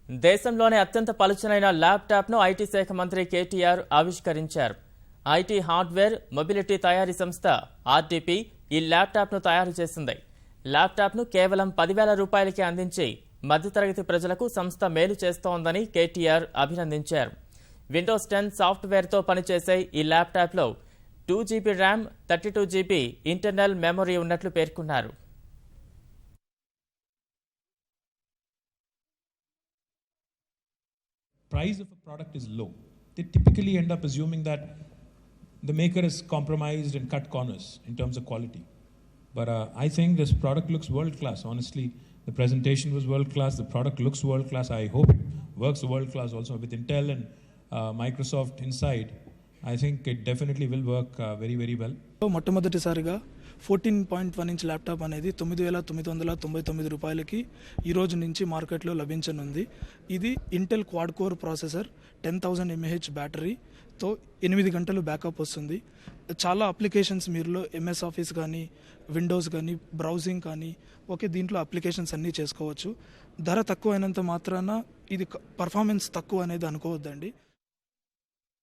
దేశంలోనే అత్యంత పలుచనైన ల్యాప్టాప్ను ఐటీ శాఖ మంత్రి కేటీఆర్ ఆవిష్కరించారు. ఐటీ హార్డ్వేర్ మొబిలిటీ తయారీ సంస్థ ఆర్డీపీ ఈ ల్యాప్టాప్ను తయారు చేసింది. ల్యాప్టాప్ను కేవలం 10,000 రూపాయలకే అందించి మధ్యతరగతి ప్రజలకు సంస్థ మేలు చేస్తోందని కేటీఆర్ అభినందించారు. విండోస్ 10 సాఫ్ట్వేర్తో పనిచేసే ఈ ల్యాప్టాప్లో 2GB RAM, 32GB internal memory ఉన్నట్లు పేర్కొన్నారు. Price of a product is low. They typically end up assuming that the maker has compromised and cut corners in terms of quality. But I think this product looks world class. Honestly, the presentation was world class. The product looks world class. I hope it works world class also with Intel and Microsoft inside. I think it definitely will work very, very well. మొట్టమొదటిసారిగా 14.1 inch laptop అనేది 9,999 రూపాయలకి ఈ రోజు నుంచి మార్కెట్లో లభించనుంది. ఇది Intel quad core processor, 10,000 mAh బ్యాటరీతో 8 గంటలు backup వస్తుంది. చాలా అప్లికేషన్స్ మీరులో ఎంఎస్ ఆఫీస్ కానీ, విండోస్ కానీ, బ్రౌజింగ్ కానీ దీంట్లో అప్లికేషన్స్ అన్నీ చేసుకోవచ్చు. ధర తక్కువ అయినంత మాత్రాన ఇది పర్ఫార్మెన్స్ తక్కువ అనేది అనుకోవద్దండి.